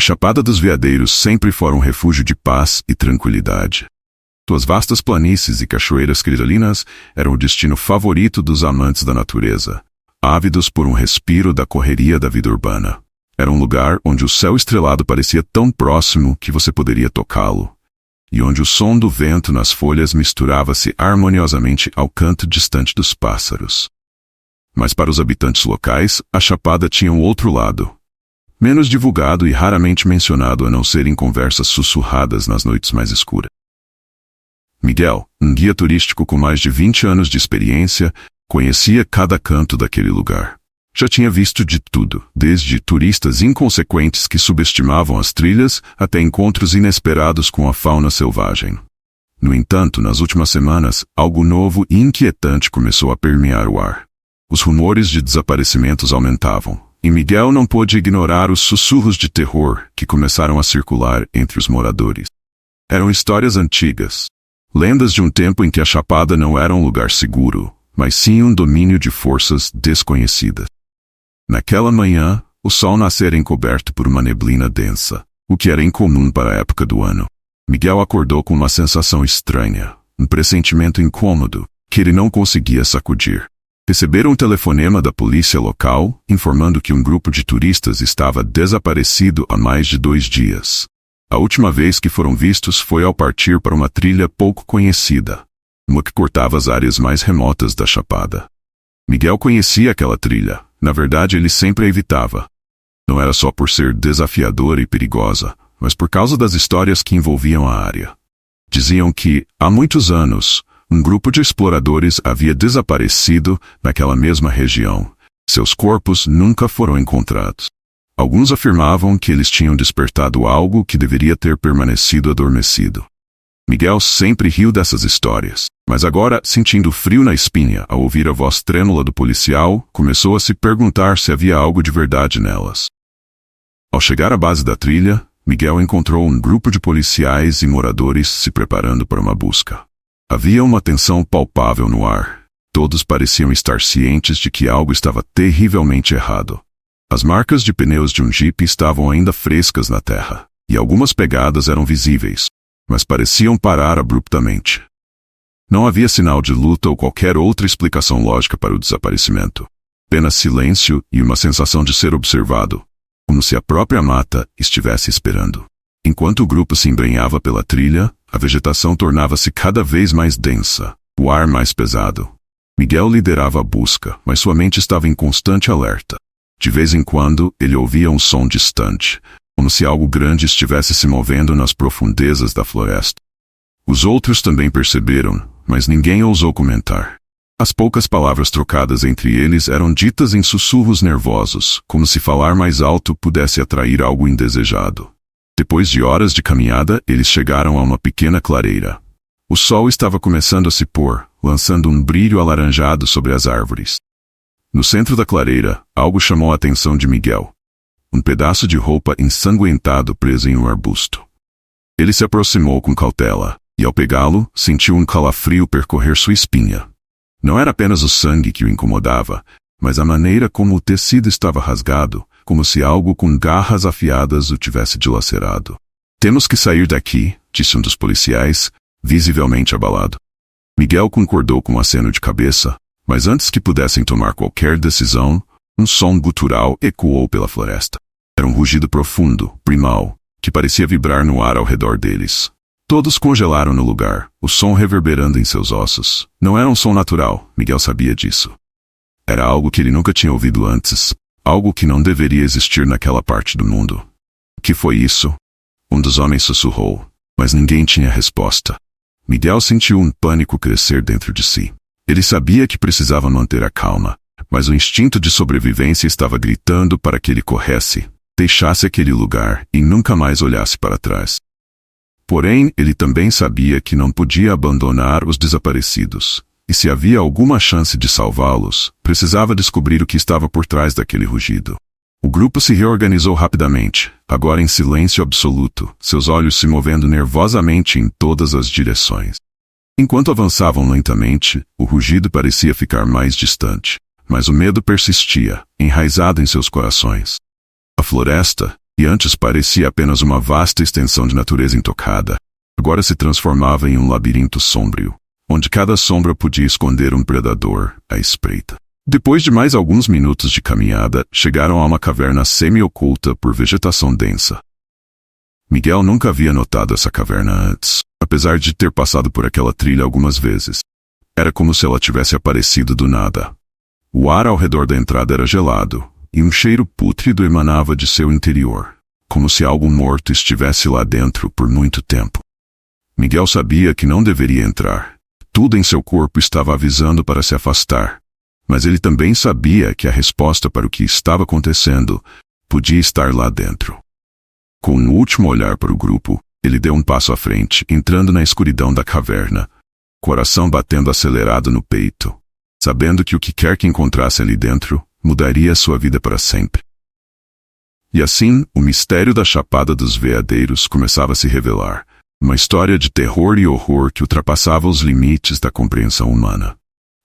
Chapada dos Veadeiros sempre fora um refúgio de paz e tranquilidade. Suas vastas planícies e cachoeiras cristalinas eram o destino favorito dos amantes da natureza, ávidos por um respiro da correria da vida urbana. Era um lugar onde o céu estrelado parecia tão próximo que você poderia tocá-lo, e onde o som do vento nas folhas misturava-se harmoniosamente ao canto distante dos pássaros. Mas para os habitantes locais, a Chapada tinha um outro lado, menos divulgado e raramente mencionado a não ser em conversas sussurradas nas noites mais escuras. Miguel, um guia turístico com mais de 20 anos de experiência, conhecia cada canto daquele lugar. Já tinha visto de tudo, desde turistas inconsequentes que subestimavam as trilhas até encontros inesperados com a fauna selvagem. No entanto, nas últimas semanas, algo novo e inquietante começou a permear o ar. Os rumores de desaparecimentos aumentavam, e Miguel não pôde ignorar os sussurros de terror que começaram a circular entre os moradores. Eram histórias antigas, lendas de um tempo em que a Chapada não era um lugar seguro, mas sim um domínio de forças desconhecidas. Naquela manhã, o sol nascera encoberto por uma neblina densa, o que era incomum para a época do ano. Miguel acordou com uma sensação estranha, um pressentimento incômodo, que ele não conseguia sacudir. Receberam um telefonema da polícia local, informando que um grupo de turistas estava desaparecido há mais de 2 dias. A última vez que foram vistos foi ao partir para uma trilha pouco conhecida, uma que cortava as áreas mais remotas da Chapada. Miguel conhecia aquela trilha, na verdade ele sempre a evitava. Não era só por ser desafiadora e perigosa, mas por causa das histórias que envolviam a área. Diziam que, há muitos anos, um grupo de exploradores havia desaparecido naquela mesma região. Seus corpos nunca foram encontrados. Alguns afirmavam que eles tinham despertado algo que deveria ter permanecido adormecido. Miguel sempre riu dessas histórias, mas agora, sentindo frio na espinha ao ouvir a voz trêmula do policial, começou a se perguntar se havia algo de verdade nelas. Ao chegar à base da trilha, Miguel encontrou um grupo de policiais e moradores se preparando para uma busca. Havia uma tensão palpável no ar. Todos pareciam estar cientes de que algo estava terrivelmente errado. As marcas de pneus de um jipe estavam ainda frescas na terra, e algumas pegadas eram visíveis, mas pareciam parar abruptamente. Não havia sinal de luta ou qualquer outra explicação lógica para o desaparecimento. Apenas silêncio e uma sensação de ser observado, como se a própria mata estivesse esperando. Enquanto o grupo se embrenhava pela trilha, a vegetação tornava-se cada vez mais densa, o ar mais pesado. Miguel liderava a busca, mas sua mente estava em constante alerta. De vez em quando, ele ouvia um som distante, como se algo grande estivesse se movendo nas profundezas da floresta. Os outros também perceberam, mas ninguém ousou comentar. As poucas palavras trocadas entre eles eram ditas em sussurros nervosos, como se falar mais alto pudesse atrair algo indesejado. Depois de horas de caminhada, eles chegaram a uma pequena clareira. O sol estava começando a se pôr, lançando um brilho alaranjado sobre as árvores. No centro da clareira, algo chamou a atenção de Miguel. Um pedaço de roupa ensanguentado preso em um arbusto. Ele se aproximou com cautela, e ao pegá-lo, sentiu um calafrio percorrer sua espinha. Não era apenas o sangue que o incomodava, mas a maneira como o tecido estava rasgado, como se algo com garras afiadas o tivesse dilacerado. "Temos que sair daqui", disse um dos policiais, visivelmente abalado. Miguel concordou com um aceno de cabeça, mas antes que pudessem tomar qualquer decisão, um som gutural ecoou pela floresta. Era um rugido profundo, primal, que parecia vibrar no ar ao redor deles. Todos congelaram no lugar, o som reverberando em seus ossos. Não era um som natural, Miguel sabia disso. Era algo que ele nunca tinha ouvido antes, algo que não deveria existir naquela parte do mundo. "O que foi isso?" Um dos homens sussurrou, mas ninguém tinha resposta. Miguel sentiu um pânico crescer dentro de si. Ele sabia que precisava manter a calma, mas o instinto de sobrevivência estava gritando para que ele corresse, deixasse aquele lugar e nunca mais olhasse para trás. Porém, ele também sabia que não podia abandonar os desaparecidos, e se havia alguma chance de salvá-los, precisava descobrir o que estava por trás daquele rugido. O grupo se reorganizou rapidamente, agora em silêncio absoluto, seus olhos se movendo nervosamente em todas as direções. Enquanto avançavam lentamente, o rugido parecia ficar mais distante, mas o medo persistia, enraizado em seus corações. A floresta, e antes parecia apenas uma vasta extensão de natureza intocada, agora se transformava em um labirinto sombrio, onde cada sombra podia esconder um predador à espreita. Depois de mais alguns minutos de caminhada, chegaram a uma caverna semi-oculta por vegetação densa. Miguel nunca havia notado essa caverna antes, apesar de ter passado por aquela trilha algumas vezes. Era como se ela tivesse aparecido do nada. O ar ao redor da entrada era gelado, e um cheiro pútrido emanava de seu interior, como se algo morto estivesse lá dentro por muito tempo. Miguel sabia que não deveria entrar. Tudo em seu corpo estava avisando para se afastar. Mas ele também sabia que a resposta para o que estava acontecendo podia estar lá dentro. Com um último olhar para o grupo, ele deu um passo à frente, entrando na escuridão da caverna, coração batendo acelerado no peito, sabendo que o que quer que encontrasse ali dentro mudaria sua vida para sempre. E assim, o mistério da Chapada dos Veadeiros começava a se revelar, uma história de terror e horror que ultrapassava os limites da compreensão humana,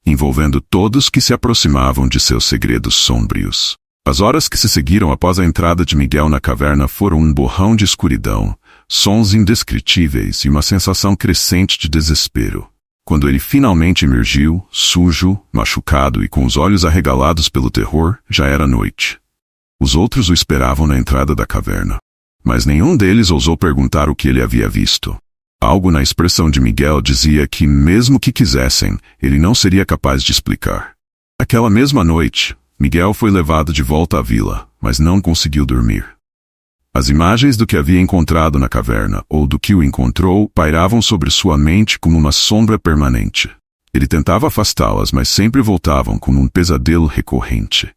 envolvendo todos que se aproximavam de seus segredos sombrios. As horas que se seguiram após a entrada de Miguel na caverna foram um borrão de escuridão, sons indescritíveis e uma sensação crescente de desespero. Quando ele finalmente emergiu, sujo, machucado e com os olhos arregalados pelo terror, já era noite. Os outros o esperavam na entrada da caverna, mas nenhum deles ousou perguntar o que ele havia visto. Algo na expressão de Miguel dizia que, mesmo que quisessem, ele não seria capaz de explicar. Aquela mesma noite, Miguel foi levado de volta à vila, mas não conseguiu dormir. As imagens do que havia encontrado na caverna, ou do que o encontrou, pairavam sobre sua mente como uma sombra permanente. Ele tentava afastá-las, mas sempre voltavam como um pesadelo recorrente.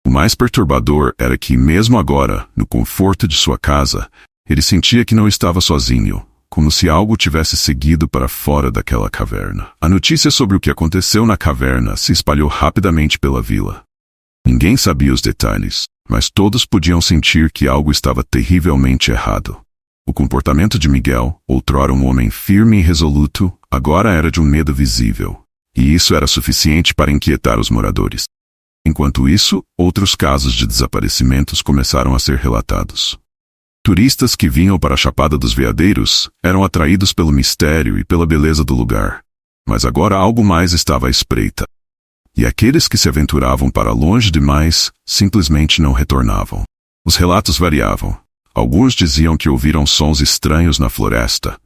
O mais perturbador era que, mesmo agora, no conforto de sua casa, ele sentia que não estava sozinho, como se algo tivesse seguido para fora daquela caverna. A notícia sobre o que aconteceu na caverna se espalhou rapidamente pela vila. Ninguém sabia os detalhes, mas todos podiam sentir que algo estava terrivelmente errado. O comportamento de Miguel, outrora um homem firme e resoluto, agora era de um medo visível. E isso era suficiente para inquietar os moradores. Enquanto isso, outros casos de desaparecimentos começaram a ser relatados. Turistas que vinham para a Chapada dos Veadeiros eram atraídos pelo mistério e pela beleza do lugar. Mas agora algo mais estava à espreita. E aqueles que se aventuravam para longe demais simplesmente não retornavam. Os relatos variavam. Alguns diziam que ouviram sons estranhos na floresta.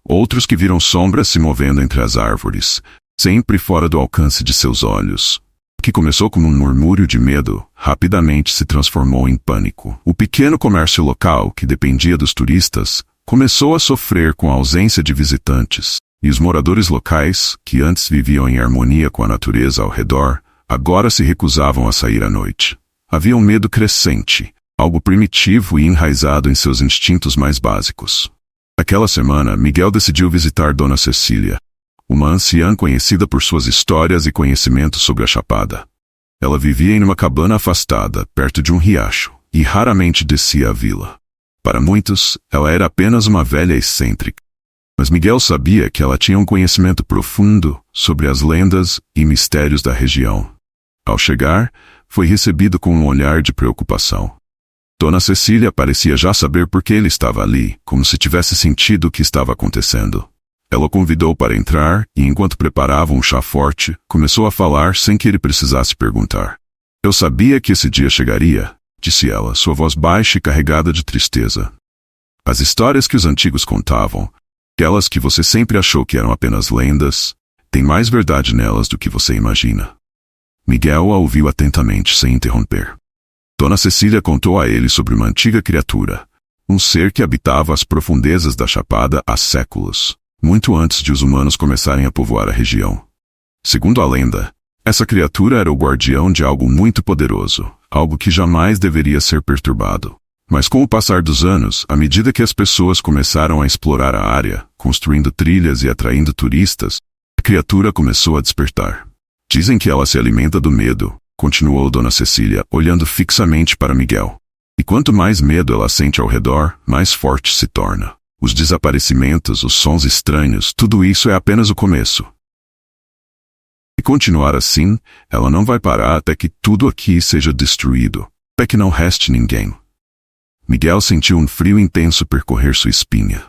Outros que viram sombras se movendo entre as árvores, sempre fora do alcance de seus olhos. O que começou como um murmúrio de medo, rapidamente se transformou em pânico. O pequeno comércio local, que dependia dos turistas, começou a sofrer com a ausência de visitantes. E os moradores locais, que antes viviam em harmonia com a natureza ao redor, agora se recusavam a sair à noite. Havia um medo crescente, algo primitivo e enraizado em seus instintos mais básicos. Aquela semana, Miguel decidiu visitar Dona Cecília, uma anciã conhecida por suas histórias e conhecimentos sobre a Chapada. Ela vivia em uma cabana afastada, perto de um riacho, e raramente descia à vila. Para muitos, ela era apenas uma velha excêntrica. Mas Miguel sabia que ela tinha um conhecimento profundo sobre as lendas e mistérios da região. Ao chegar, foi recebido com um olhar de preocupação. Dona Cecília parecia já saber por que ele estava ali, como se tivesse sentido o que estava acontecendo. Ela o convidou para entrar e, enquanto preparava um chá forte, começou a falar sem que ele precisasse perguntar. Eu sabia que esse dia chegaria, disse ela, sua voz baixa e carregada de tristeza. As histórias que os antigos contavam, aquelas que você sempre achou que eram apenas lendas, tem mais verdade nelas do que você imagina. Miguel a ouviu atentamente, sem interromper. Dona Cecília contou a ele sobre uma antiga criatura, um ser que habitava as profundezas da Chapada há séculos, muito antes de os humanos começarem a povoar a região. Segundo a lenda, essa criatura era o guardião de algo muito poderoso, algo que jamais deveria ser perturbado. Mas com o passar dos anos, à medida que as pessoas começaram a explorar a área, construindo trilhas e atraindo turistas, a criatura começou a despertar. Dizem que ela se alimenta do medo, continuou Dona Cecília, olhando fixamente para Miguel. E quanto mais medo ela sente ao redor, mais forte se torna. Os desaparecimentos, os sons estranhos, tudo isso é apenas o começo. E continuar assim, ela não vai parar até que tudo aqui seja destruído, até que não reste ninguém. Miguel sentiu um frio intenso percorrer sua espinha.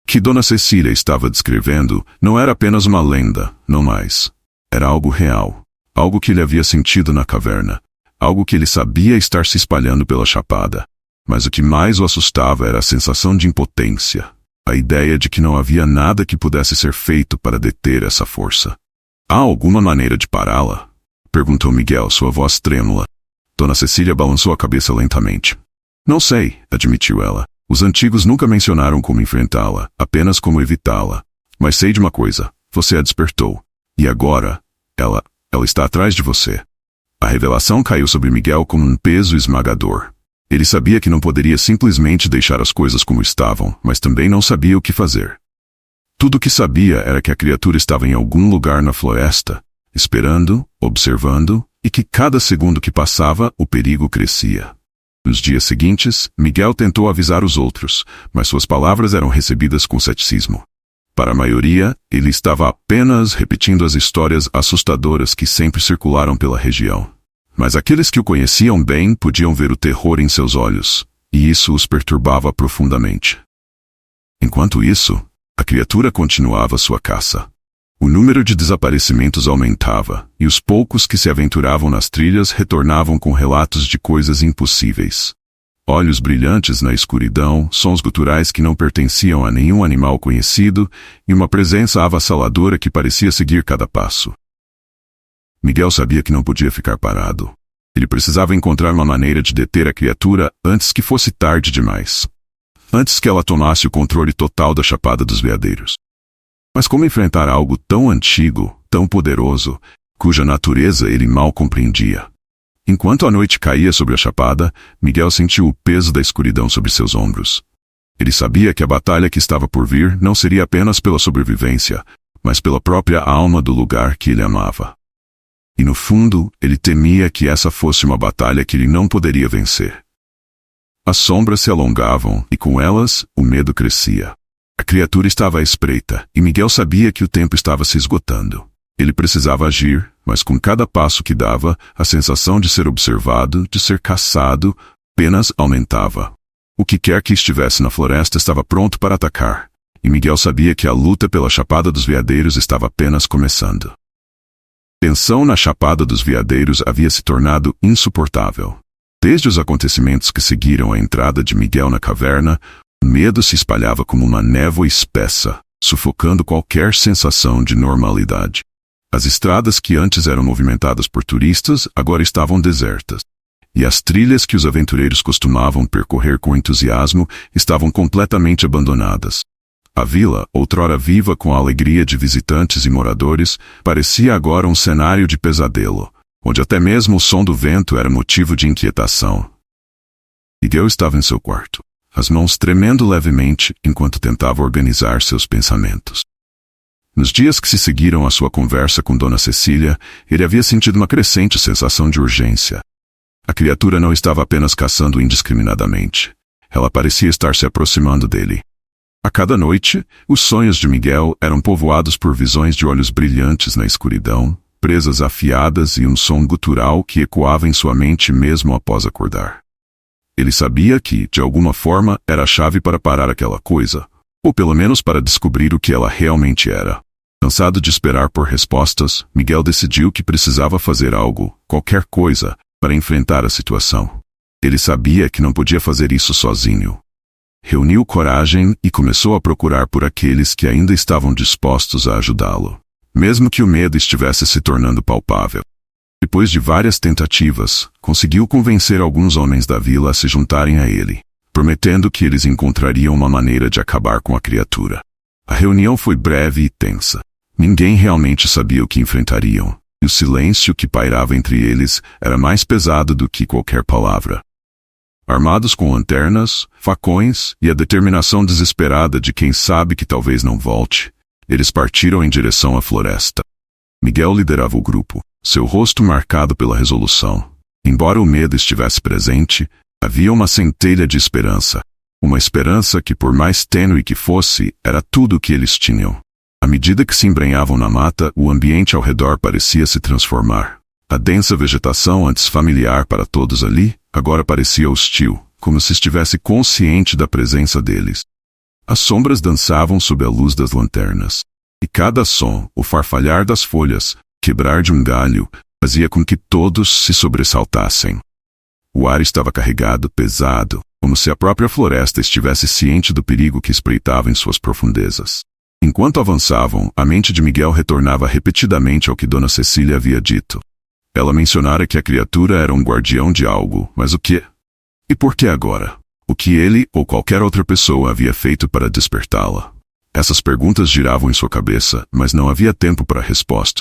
O que Dona Cecília estava descrevendo não era apenas uma lenda, não mais. Era algo real. Algo que ele havia sentido na caverna. Algo que ele sabia estar se espalhando pela chapada. Mas o que mais o assustava era a sensação de impotência. A ideia de que não havia nada que pudesse ser feito para deter essa força. Há alguma maneira de pará-la? Perguntou Miguel, sua voz trêmula. Dona Cecília balançou a cabeça lentamente. Não sei, admitiu ela. Os antigos nunca mencionaram como enfrentá-la, apenas como evitá-la. Mas sei de uma coisa, você a despertou. E agora, ela está atrás de você. A revelação caiu sobre Miguel como um peso esmagador. Ele sabia que não poderia simplesmente deixar as coisas como estavam, mas também não sabia o que fazer. Tudo o que sabia era que a criatura estava em algum lugar na floresta, esperando, observando, e que cada segundo que passava, o perigo crescia. Nos dias seguintes, Miguel tentou avisar os outros, mas suas palavras eram recebidas com ceticismo. Para a maioria, ele estava apenas repetindo as histórias assustadoras que sempre circularam pela região. Mas aqueles que o conheciam bem podiam ver o terror em seus olhos, e isso os perturbava profundamente. Enquanto isso, a criatura continuava sua caça. O número de desaparecimentos aumentava, e os poucos que se aventuravam nas trilhas retornavam com relatos de coisas impossíveis. Olhos brilhantes na escuridão, sons guturais que não pertenciam a nenhum animal conhecido, e uma presença avassaladora que parecia seguir cada passo. Miguel sabia que não podia ficar parado. Ele precisava encontrar uma maneira de deter a criatura antes que fosse tarde demais. Antes que ela tomasse o controle total da Chapada dos Veadeiros. Mas como enfrentar algo tão antigo, tão poderoso, cuja natureza ele mal compreendia? Enquanto a noite caía sobre a chapada, Miguel sentiu o peso da escuridão sobre seus ombros. Ele sabia que a batalha que estava por vir não seria apenas pela sobrevivência, mas pela própria alma do lugar que ele amava. E no fundo, ele temia que essa fosse uma batalha que ele não poderia vencer. As sombras se alongavam, e com elas, o medo crescia. A criatura estava à espreita, e Miguel sabia que o tempo estava se esgotando. Ele precisava agir, mas com cada passo que dava, a sensação de ser observado, de ser caçado, apenas aumentava. O que quer que estivesse na floresta estava pronto para atacar, e Miguel sabia que a luta pela Chapada dos Veadeiros estava apenas começando. A tensão na Chapada dos Veadeiros havia se tornado insuportável. Desde os acontecimentos que seguiram a entrada de Miguel na caverna, o medo se espalhava como uma névoa espessa, sufocando qualquer sensação de normalidade. As estradas que antes eram movimentadas por turistas agora estavam desertas, e as trilhas que os aventureiros costumavam percorrer com entusiasmo estavam completamente abandonadas. A vila, outrora viva com a alegria de visitantes e moradores, parecia agora um cenário de pesadelo, onde até mesmo o som do vento era motivo de inquietação. Miguel estava em seu quarto, as mãos tremendo levemente enquanto tentava organizar seus pensamentos. Nos dias que se seguiram à sua conversa com Dona Cecília, ele havia sentido uma crescente sensação de urgência. A criatura não estava apenas caçando indiscriminadamente. Ela parecia estar se aproximando dele. A cada noite, os sonhos de Miguel eram povoados por visões de olhos brilhantes na escuridão, presas afiadas e um som gutural que ecoava em sua mente mesmo após acordar. Ele sabia que, de alguma forma, era a chave para parar aquela coisa, ou pelo menos para descobrir o que ela realmente era. Cansado de esperar por respostas, Miguel decidiu que precisava fazer algo, qualquer coisa, para enfrentar a situação. Ele sabia que não podia fazer isso sozinho. Reuniu coragem e começou a procurar por aqueles que ainda estavam dispostos a ajudá-lo, mesmo que o medo estivesse se tornando palpável. Depois de várias tentativas, conseguiu convencer alguns homens da vila a se juntarem a ele, prometendo que eles encontrariam uma maneira de acabar com a criatura. A reunião foi breve e tensa. Ninguém realmente sabia o que enfrentariam, e o silêncio que pairava entre eles era mais pesado do que qualquer palavra. Armados com lanternas, facões e a determinação desesperada de quem sabe que talvez não volte, eles partiram em direção à floresta. Miguel liderava o grupo, seu rosto marcado pela resolução. Embora o medo estivesse presente, havia uma centelha de esperança. Uma esperança que, por mais tênue que fosse, era tudo o que eles tinham. À medida que se embrenhavam na mata, o ambiente ao redor parecia se transformar. A densa vegetação, antes familiar para todos ali, agora parecia hostil, como se estivesse consciente da presença deles. As sombras dançavam sob a luz das lanternas, e cada som, o farfalhar das folhas, quebrar de um galho, fazia com que todos se sobressaltassem. O ar estava carregado, pesado, como se a própria floresta estivesse ciente do perigo que espreitava em suas profundezas. Enquanto avançavam, a mente de Miguel retornava repetidamente ao que Dona Cecília havia dito. Ela mencionara que a criatura era um guardião de algo, mas o quê? E por que agora? O que ele ou qualquer outra pessoa havia feito para despertá-la? Essas perguntas giravam em sua cabeça, mas não havia tempo para resposta.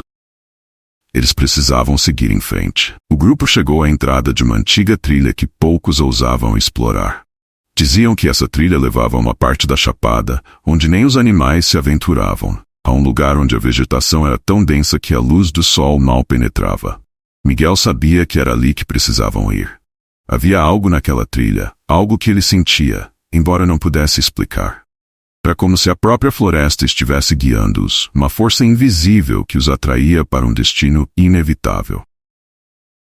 Eles precisavam seguir em frente. O grupo chegou à entrada de uma antiga trilha que poucos ousavam explorar. Diziam que essa trilha levava a uma parte da chapada, onde nem os animais se aventuravam, a um lugar onde a vegetação era tão densa que a luz do sol mal penetrava. Miguel sabia que era ali que precisavam ir. Havia algo naquela trilha, algo que ele sentia, embora não pudesse explicar. Era como se a própria floresta estivesse guiando-os, uma força invisível que os atraía para um destino inevitável.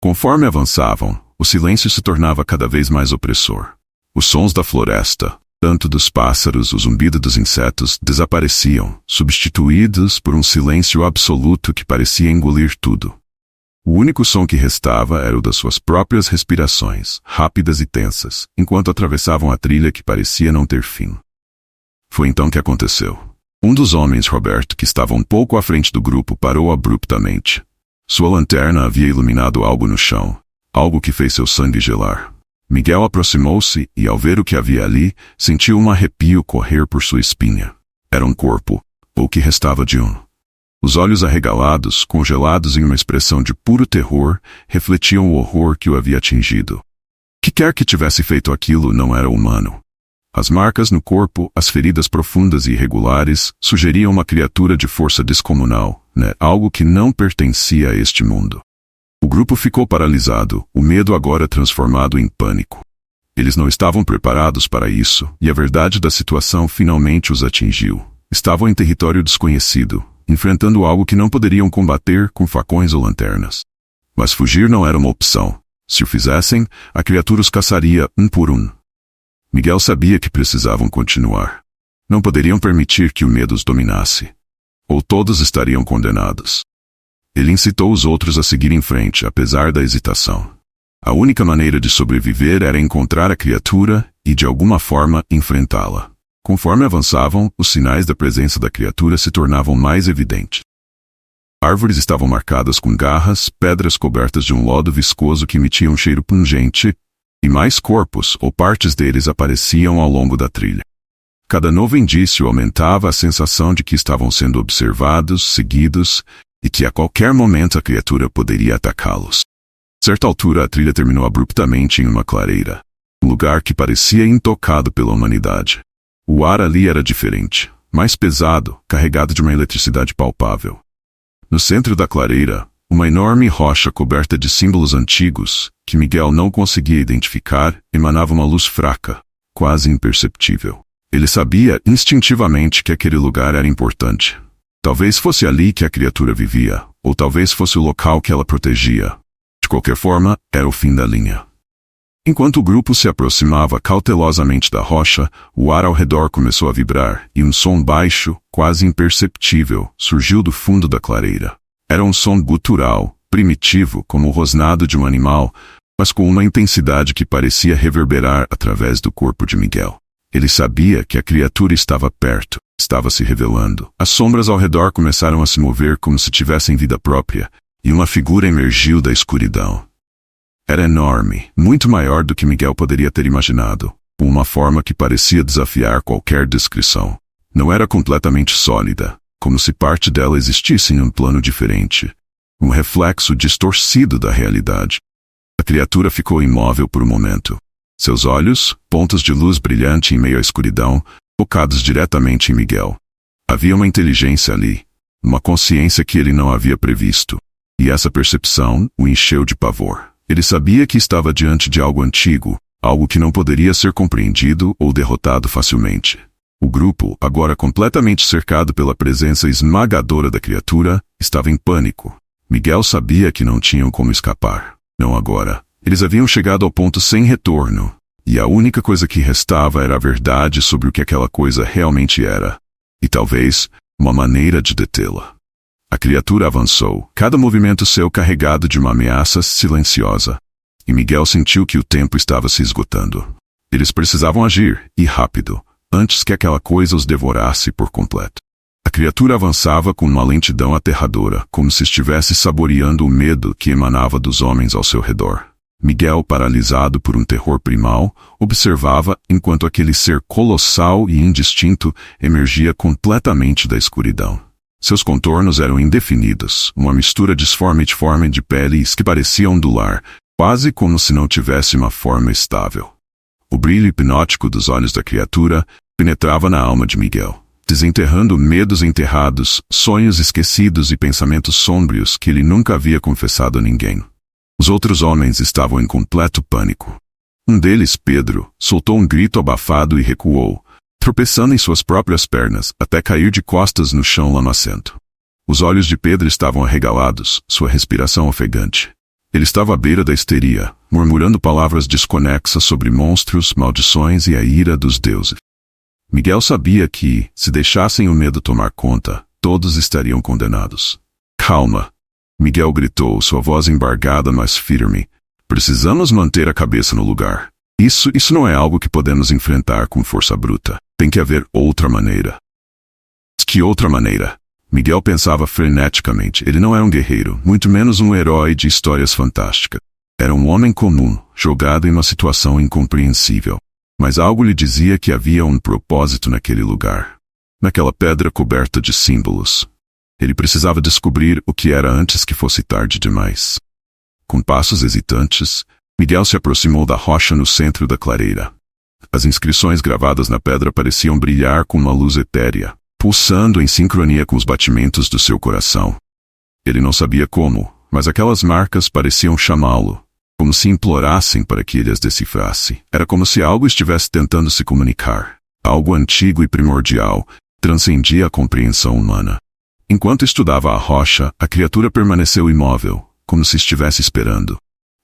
Conforme avançavam, o silêncio se tornava cada vez mais opressor. Os sons da floresta, tanto dos pássaros, o zumbido dos insetos, desapareciam, substituídos por um silêncio absoluto que parecia engolir tudo. O único som que restava era o das suas próprias respirações, rápidas e tensas, enquanto atravessavam a trilha que parecia não ter fim. Foi então que aconteceu. Um dos homens, Roberto, que estava um pouco à frente do grupo, parou abruptamente. Sua lanterna havia iluminado algo no chão, algo que fez seu sangue gelar. Miguel aproximou-se e, ao ver o que havia ali, sentiu um arrepio correr por sua espinha. Era um corpo, ou o que restava de um. Os olhos arregalados, congelados em uma expressão de puro terror, refletiam o horror que o havia atingido. Que quer que tivesse feito aquilo não era humano. As marcas no corpo, as feridas profundas e irregulares, sugeriam uma criatura de força descomunal, algo que não pertencia a este mundo. O grupo ficou paralisado, o medo agora transformado em pânico. Eles não estavam preparados para isso, e a verdade da situação finalmente os atingiu. Estavam em território desconhecido, enfrentando algo que não poderiam combater com facões ou lanternas. Mas fugir não era uma opção. Se o fizessem, a criatura os caçaria um por um. Miguel sabia que precisavam continuar. Não poderiam permitir que o medo os dominasse. Ou todos estariam condenados. Ele incitou os outros a seguir em frente, apesar da hesitação. A única maneira de sobreviver era encontrar a criatura e, de alguma forma, enfrentá-la. Conforme avançavam, os sinais da presença da criatura se tornavam mais evidentes. Árvores estavam marcadas com garras, pedras cobertas de um lodo viscoso que emitia um cheiro pungente, e mais corpos ou partes deles apareciam ao longo da trilha. Cada novo indício aumentava a sensação de que estavam sendo observados, seguidos, e que a qualquer momento a criatura poderia atacá-los. A certa altura a trilha terminou abruptamente em uma clareira, um lugar que parecia intocado pela humanidade. O ar ali era diferente, mais pesado, carregado de uma eletricidade palpável. No centro da clareira, uma enorme rocha coberta de símbolos antigos, que Miguel não conseguia identificar, emanava uma luz fraca, quase imperceptível. Ele sabia instintivamente que aquele lugar era importante. Talvez fosse ali que a criatura vivia, ou talvez fosse o local que ela protegia. De qualquer forma, era o fim da linha. Enquanto o grupo se aproximava cautelosamente da rocha, o ar ao redor começou a vibrar, e um som baixo, quase imperceptível, surgiu do fundo da clareira. Era um som gutural, primitivo, como o rosnado de um animal, mas com uma intensidade que parecia reverberar através do corpo de Miguel. Ele sabia que a criatura estava perto, estava se revelando. As sombras ao redor começaram a se mover como se tivessem vida própria, e uma figura emergiu da escuridão. Era enorme, muito maior do que Miguel poderia ter imaginado, com uma forma que parecia desafiar qualquer descrição. Não era completamente sólida, como se parte dela existisse em um plano diferente, um reflexo distorcido da realidade. A criatura ficou imóvel por um momento. Seus olhos, pontos de luz brilhante em meio à escuridão, focados diretamente em Miguel. Havia uma inteligência ali, uma consciência que ele não havia previsto, e essa percepção o encheu de pavor. Ele sabia que estava diante de algo antigo, algo que não poderia ser compreendido ou derrotado facilmente. O grupo, agora completamente cercado pela presença esmagadora da criatura, estava em pânico. Miguel sabia que não tinham como escapar. Não agora. Eles haviam chegado ao ponto sem retorno, E a única coisa que restava era a verdade sobre o que aquela coisa realmente era. E talvez, uma maneira de detê-la. A criatura avançou, cada movimento seu carregado de uma ameaça silenciosa. E Miguel sentiu que o tempo estava se esgotando. Eles precisavam agir, e rápido, antes que aquela coisa os devorasse por completo. A criatura avançava com uma lentidão aterradora, como se estivesse saboreando o medo que emanava dos homens ao seu redor. Miguel, paralisado por um terror primal, observava enquanto aquele ser colossal e indistinto emergia completamente da escuridão. Seus contornos eram indefinidos, uma mistura disforme de peles que parecia ondular, quase como se não tivesse uma forma estável. O brilho hipnótico dos olhos da criatura penetrava na alma de Miguel, desenterrando medos enterrados, sonhos esquecidos e pensamentos sômbrios que ele nunca havia confessado a ninguém. Os outros homens estavam em completo pânico. Um deles, Pedro, soltou um grito abafado e recuou, tropeçando em suas próprias pernas, até cair de costas no chão lamacento. Os olhos de Pedro estavam arregalados, sua respiração ofegante. Ele estava à beira da histeria, murmurando palavras desconexas sobre monstros, maldições e a ira dos deuses. Miguel sabia que, se deixassem o medo tomar conta, todos estariam condenados. Calma! Miguel gritou, sua voz embargada mas firme. Precisamos manter a cabeça no lugar. Isso não é algo que podemos enfrentar com força bruta. Tem que haver outra maneira. Que outra maneira? Miguel pensava freneticamente. Ele não era um guerreiro, muito menos um herói de histórias fantásticas. Era um homem comum, jogado em uma situação incompreensível. Mas algo lhe dizia que havia um propósito naquele lugar. Naquela pedra coberta de símbolos. Ele precisava descobrir o que era antes que fosse tarde demais. Com passos hesitantes, Miguel se aproximou da rocha no centro da clareira. As inscrições gravadas na pedra pareciam brilhar com uma luz etérea, pulsando em sincronia com os batimentos do seu coração. Ele não sabia como, mas aquelas marcas pareciam chamá-lo, como se implorassem para que ele as decifrasse. Era como se algo estivesse tentando se comunicar. Algo antigo e primordial, transcendia a compreensão humana. Enquanto estudava a rocha, a criatura permaneceu imóvel, como se estivesse esperando.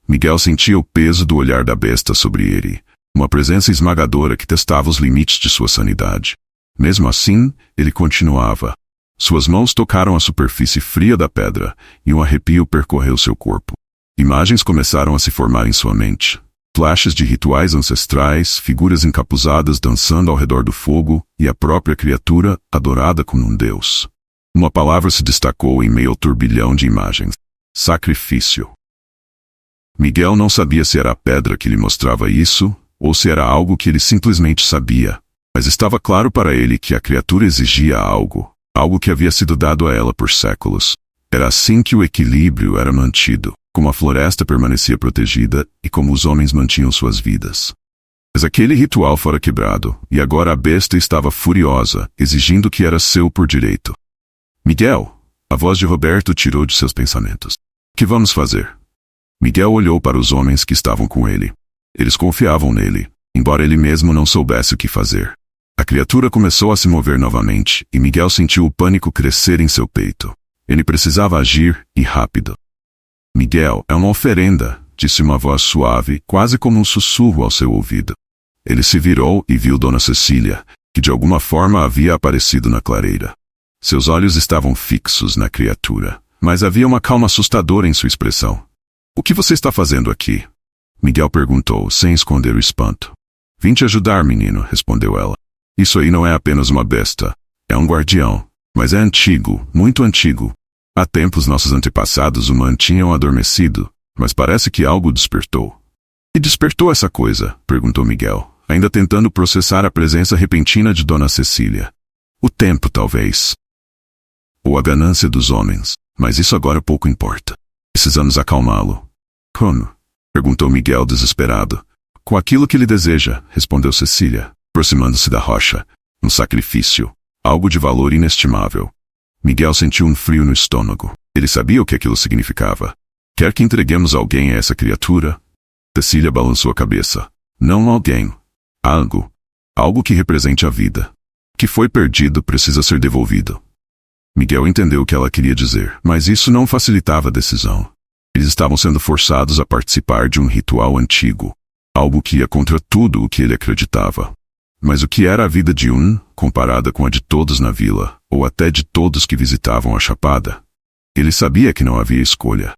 Miguel sentia o peso do olhar da besta sobre ele, uma presença esmagadora que testava os limites de sua sanidade. Mesmo assim, ele continuava. Suas mãos tocaram a superfície fria da pedra, e um arrepio percorreu seu corpo. Imagens começaram a se formar em sua mente. Flashes de rituais ancestrais, figuras encapuzadas dançando ao redor do fogo, e a própria criatura, adorada como um deus. Uma palavra se destacou em meio ao turbilhão de imagens. Sacrifício. Miguel não sabia se era a pedra que lhe mostrava isso, ou se era algo que ele simplesmente sabia. Mas estava claro para ele que a criatura exigia algo, algo que havia sido dado a ela por séculos. Era assim que o equilíbrio era mantido, como a floresta permanecia protegida e como os homens mantinham suas vidas. Mas aquele ritual fora quebrado, e agora a besta estava furiosa, exigindo que era seu por direito. Miguel, a voz de Roberto tirou de seus pensamentos. Que vamos fazer? Miguel olhou para os homens que estavam com ele. Eles confiavam nele, embora ele mesmo não soubesse o que fazer. A criatura começou a se mover novamente, e Miguel sentiu o pânico crescer em seu peito. Ele precisava agir, e rápido. Miguel, é uma oferenda, disse uma voz suave, quase como um sussurro ao seu ouvido. Ele se virou e viu Dona Cecília, que de alguma forma havia aparecido na clareira. Seus olhos estavam fixos na criatura, mas havia uma calma assustadora em sua expressão. O que você está fazendo aqui? Miguel perguntou, sem esconder o espanto. Vim te ajudar, menino, respondeu ela. Isso aí não é apenas uma besta. É um guardião. Mas é antigo, muito antigo. Há tempos nossos antepassados o mantinham adormecido, mas parece que algo despertou. E despertou essa coisa? Perguntou Miguel, ainda tentando processar a presença repentina de Dona Cecília. O tempo, talvez. Ou a ganância dos homens, mas isso agora pouco importa. Precisamos acalmá-lo. Como? Perguntou Miguel desesperado. Com aquilo que ele deseja, respondeu Cecília, aproximando-se da rocha. Um sacrifício. Algo de valor inestimável. Miguel sentiu um frio no estômago. Ele sabia o que aquilo significava. Quer que entreguemos alguém a essa criatura? Cecília balançou a cabeça. Não alguém. Algo. Algo que represente a vida. O que foi perdido precisa ser devolvido. Miguel entendeu o que ela queria dizer, mas isso não facilitava a decisão. Eles estavam sendo forçados a participar de um ritual antigo. Algo que ia contra tudo o que ele acreditava. Mas o que era a vida de comparada com a de todos na vila, ou até de todos que visitavam a Chapada? Ele sabia que não havia escolha.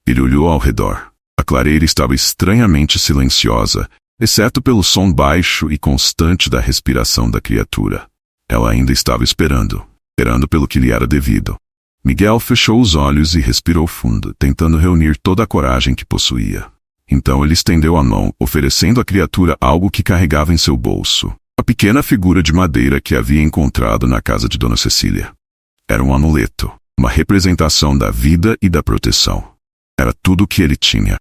Ele olhou ao redor. A clareira estava estranhamente silenciosa, exceto pelo som baixo e constante da respiração da criatura. Ela ainda estava esperando pelo que lhe era devido. Miguel fechou os olhos e respirou fundo, tentando reunir toda a coragem que possuía. Então ele estendeu a mão, oferecendo à criatura algo que carregava em seu bolso. A pequena figura de madeira que havia encontrado na casa de Dona Cecília. Era um amuleto, uma representação da vida e da proteção. Era tudo o que ele tinha.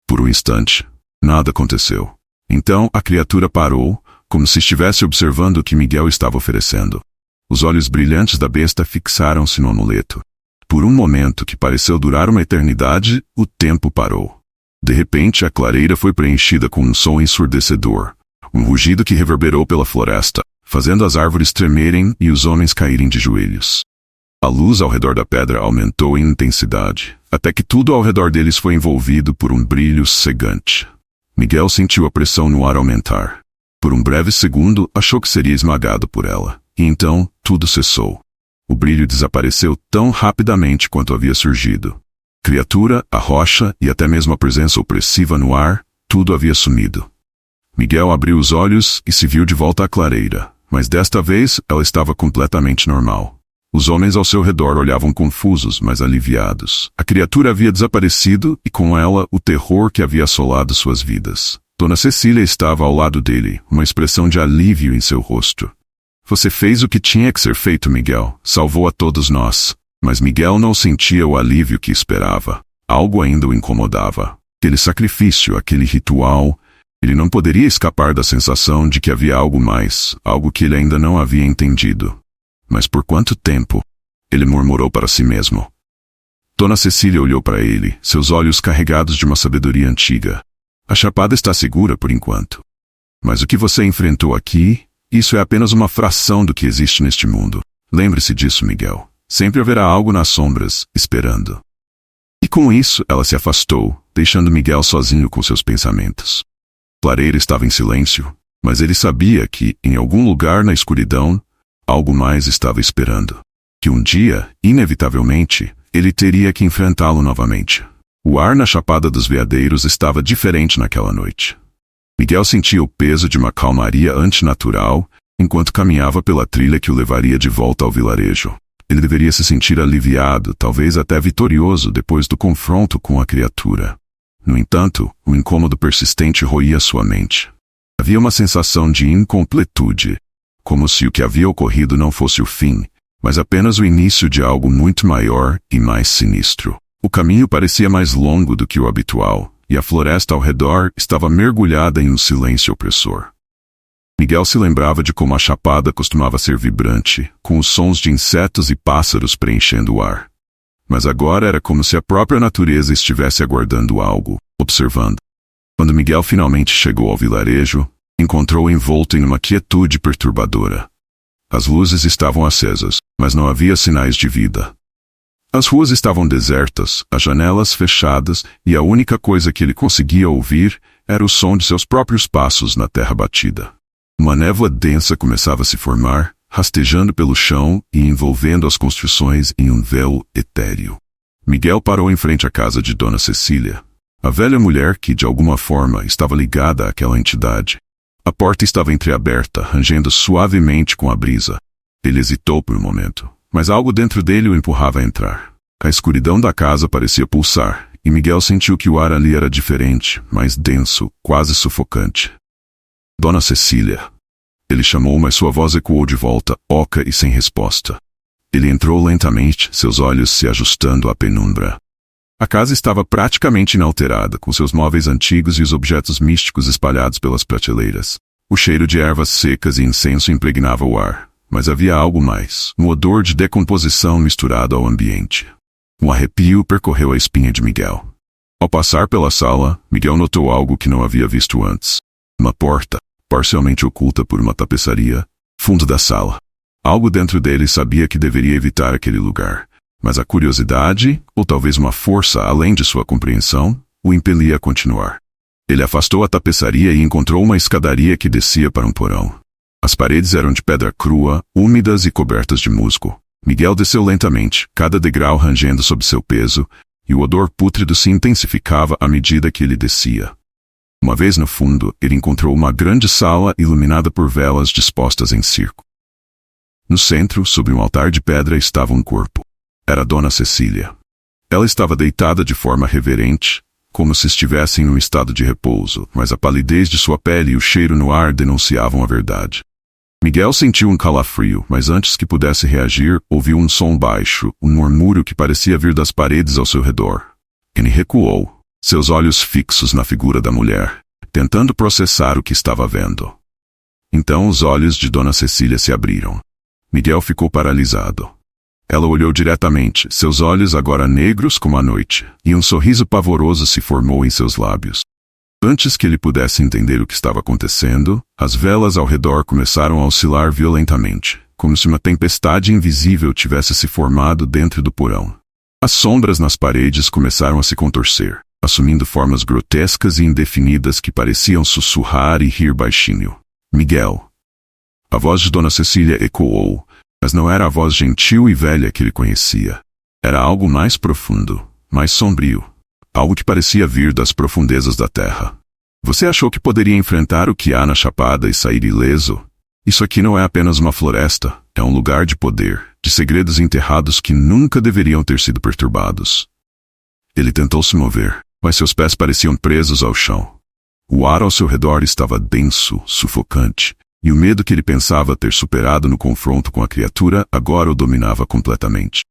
Por um instante, nada aconteceu. Então a criatura parou, como se estivesse observando o que Miguel estava oferecendo. Os olhos brilhantes da besta fixaram-se no amuleto. Por um momento que pareceu durar uma eternidade, o tempo parou. De repente a clareira foi preenchida com um som ensurdecedor. Um rugido que reverberou pela floresta, fazendo as árvores tremerem e os homens caírem de joelhos. A luz ao redor da pedra aumentou em intensidade, até que tudo ao redor deles foi envolvido por um brilho cegante. Miguel sentiu a pressão no ar aumentar. Por um breve segundo, achou que seria esmagado por ela, e então tudo cessou. O brilho desapareceu tão rapidamente quanto havia surgido. Criatura, a rocha e até mesmo a presença opressiva no ar, tudo havia sumido. Miguel abriu os olhos e se viu de volta à clareira, mas desta vez ela estava completamente normal. Os homens ao seu redor olhavam confusos, mas aliviados. A criatura havia desaparecido e com ela o terror que havia assolado suas vidas. Dona Cecília estava ao lado dele, uma expressão de alívio em seu rosto. Você fez o que tinha que ser feito, Miguel. Salvou a todos nós. Mas Miguel não sentia o alívio que esperava. Algo ainda o incomodava. Aquele sacrifício, aquele ritual. Ele não poderia escapar da sensação de que havia algo mais, algo que ele ainda não havia entendido. Mas por quanto tempo? Ele murmurou para si mesmo. Dona Cecília olhou para ele, seus olhos carregados de uma sabedoria antiga. A Chapada está segura por enquanto. Mas o que você enfrentou aqui, isso é apenas uma fração do que existe neste mundo. Lembre-se disso, Miguel. Sempre haverá algo nas sombras, esperando. E com isso, ela se afastou, deixando Miguel sozinho com seus pensamentos. Clareira estava em silêncio, mas ele sabia que, em algum lugar na escuridão, algo mais estava esperando. Que um dia, inevitavelmente, ele teria que enfrentá-lo novamente. O ar na Chapada dos Veadeiros estava diferente naquela noite. Miguel sentia o peso de uma calmaria antinatural, enquanto caminhava pela trilha que o levaria de volta ao vilarejo. Ele deveria se sentir aliviado, talvez até vitorioso depois do confronto com a criatura. No entanto, o incômodo persistente roía sua mente. Havia uma sensação de incompletude, como se o que havia ocorrido não fosse o fim, mas apenas o início de algo muito maior e mais sinistro. O caminho parecia mais longo do que o habitual, e a floresta ao redor estava mergulhada em um silêncio opressor. Miguel se lembrava de como a Chapada costumava ser vibrante, com os sons de insetos e pássaros preenchendo o ar. Mas agora era como se a própria natureza estivesse aguardando algo, observando. Quando Miguel finalmente chegou ao vilarejo, encontrou envolto em uma quietude perturbadora. As luzes estavam acesas, mas não havia sinais de vida. As ruas estavam desertas, as janelas fechadas, e a única coisa que ele conseguia ouvir era o som de seus próprios passos na terra batida. Uma névoa densa começava a se formar, rastejando pelo chão e envolvendo as construções em um véu etéreo. Miguel parou em frente à casa de Dona Cecília, a velha mulher que, de alguma forma, estava ligada àquela entidade. A porta estava entreaberta, rangendo suavemente com a brisa. Ele hesitou por um momento, mas algo dentro dele o empurrava a entrar. A escuridão da casa parecia pulsar, e Miguel sentiu que o ar ali era diferente, mais denso, quase sufocante. Dona Cecília. Ele chamou, mas sua voz ecoou de volta, oca e sem resposta. Ele entrou lentamente, seus olhos se ajustando à penumbra. A casa estava praticamente inalterada, com seus móveis antigos e os objetos místicos espalhados pelas prateleiras. O cheiro de ervas secas e incenso impregnava o ar, mas havia algo mais, um odor de decomposição misturado ao ambiente. Um arrepio percorreu a espinha de Miguel. Ao passar pela sala, Miguel notou algo que não havia visto antes. Uma porta, parcialmente oculta por uma tapeçaria, fundo da sala. Algo dentro dele sabia que deveria evitar aquele lugar, mas a curiosidade, ou talvez uma força além de sua compreensão, o impelia a continuar. Ele afastou a tapeçaria e encontrou uma escadaria que descia para um porão. As paredes eram de pedra crua, úmidas e cobertas de musgo. Miguel desceu lentamente, cada degrau rangendo sob seu peso, e o odor pútrido se intensificava à medida que ele descia. Uma vez no fundo, ele encontrou uma grande sala iluminada por velas dispostas em círculo. No centro, sobre um altar de pedra, estava um corpo. Era Dona Cecília. Ela estava deitada de forma reverente, como se estivesse em um estado de repouso, mas a palidez de sua pele e o cheiro no ar denunciavam a verdade. Miguel sentiu um calafrio, mas antes que pudesse reagir, ouviu um som baixo, um murmúrio que parecia vir das paredes ao seu redor. Ele recuou, seus olhos fixos na figura da mulher, tentando processar o que estava vendo. Então os olhos de Dona Cecília se abriram. Miguel ficou paralisado. Ela olhou diretamente, seus olhos agora negros como a noite, e um sorriso pavoroso se formou em seus lábios. Antes que ele pudesse entender o que estava acontecendo, as velas ao redor começaram a oscilar violentamente, como se uma tempestade invisível tivesse se formado dentro do porão. As sombras nas paredes começaram a se contorcer, assumindo formas grotescas e indefinidas que pareciam sussurrar e rir baixinho. Miguel. A voz de Dona Cecília ecoou, mas não era a voz gentil e velha que ele conhecia. Era algo mais profundo, mais sombrio. Algo que parecia vir das profundezas da terra. Você achou que poderia enfrentar o que há na Chapada e sair ileso? Isso aqui não é apenas uma floresta, é um lugar de poder, de segredos enterrados que nunca deveriam ter sido perturbados. Ele tentou se mover, mas seus pés pareciam presos ao chão. O ar ao seu redor estava denso, sufocante, e o medo que ele pensava ter superado no confronto com a criatura agora o dominava completamente.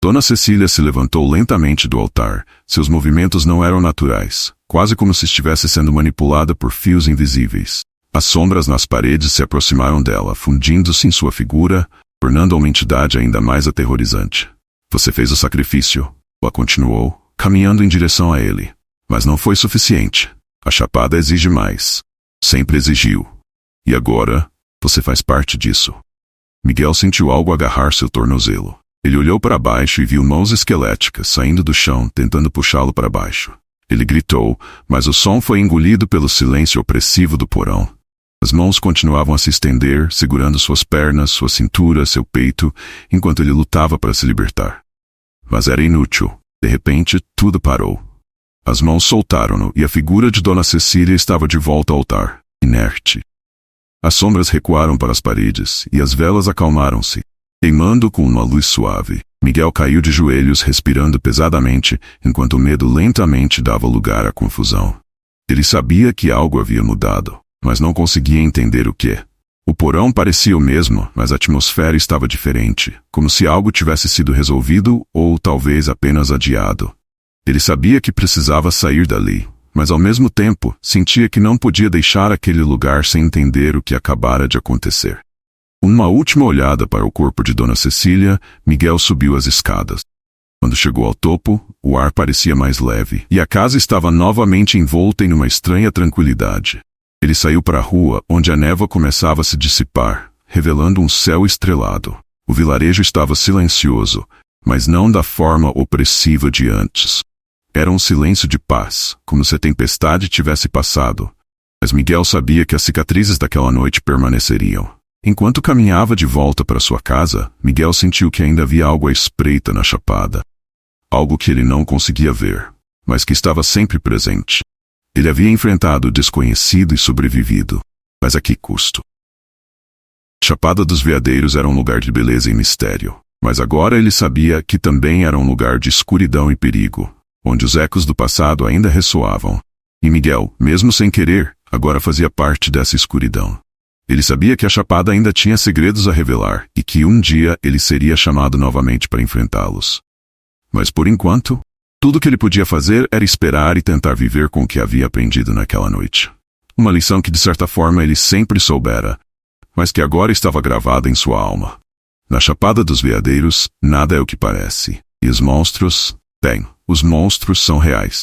Dona Cecília se levantou lentamente do altar. Seus movimentos não eram naturais, quase como se estivesse sendo manipulada por fios invisíveis. As sombras nas paredes se aproximaram dela, fundindo-se em sua figura, tornando uma entidade ainda mais aterrorizante. Você fez o sacrifício, ela continuou, caminhando em direção a ele. Mas não foi suficiente. A Chapada exige mais. Sempre exigiu. E agora, você faz parte disso. Miguel sentiu algo agarrar seu tornozelo. Ele olhou para baixo e viu mãos esqueléticas saindo do chão, tentando puxá-lo para baixo. Ele gritou, mas o som foi engolido pelo silêncio opressivo do porão. As mãos continuavam a se estender, segurando suas pernas, sua cintura, seu peito, enquanto ele lutava para se libertar. Mas era inútil. De repente, tudo parou. As mãos soltaram-no e a figura de Dona Cecília estava de volta ao altar, inerte. As sombras recuaram para as paredes e as velas acalmaram-se, queimando com uma luz suave. Miguel caiu de joelhos, respirando pesadamente, enquanto o medo lentamente dava lugar à confusão. Ele sabia que algo havia mudado, mas não conseguia entender o que. O porão parecia o mesmo, mas a atmosfera estava diferente, como se algo tivesse sido resolvido ou talvez apenas adiado. Ele sabia que precisava sair dali, mas ao mesmo tempo sentia que não podia deixar aquele lugar sem entender o que acabara de acontecer. Uma última olhada para o corpo de Dona Cecília, Miguel subiu as escadas. Quando chegou ao topo, o ar parecia mais leve, e a casa estava novamente envolta em uma estranha tranquilidade. Ele saiu para a rua, onde a névoa começava a se dissipar, revelando um céu estrelado. O vilarejo estava silencioso, mas não da forma opressiva de antes. Era um silêncio de paz, como se a tempestade tivesse passado. Mas Miguel sabia que as cicatrizes daquela noite permaneceriam. Enquanto caminhava de volta para sua casa, Miguel sentiu que ainda havia algo à espreita na Chapada. Algo que ele não conseguia ver, mas que estava sempre presente. Ele havia enfrentado o desconhecido e sobrevivido, mas a que custo? Chapada dos Veadeiros era um lugar de beleza e mistério, mas agora ele sabia que também era um lugar de escuridão e perigo, onde os ecos do passado ainda ressoavam. E Miguel, mesmo sem querer, agora fazia parte dessa escuridão. Ele sabia que a Chapada ainda tinha segredos a revelar e que um dia ele seria chamado novamente para enfrentá-los. Mas por enquanto, tudo que ele podia fazer era esperar e tentar viver com o que havia aprendido naquela noite. Uma lição que de certa forma ele sempre soubera, mas que agora estava gravada em sua alma. Na Chapada dos Veadeiros, nada é o que parece. E os monstros? Bem, os monstros são reais.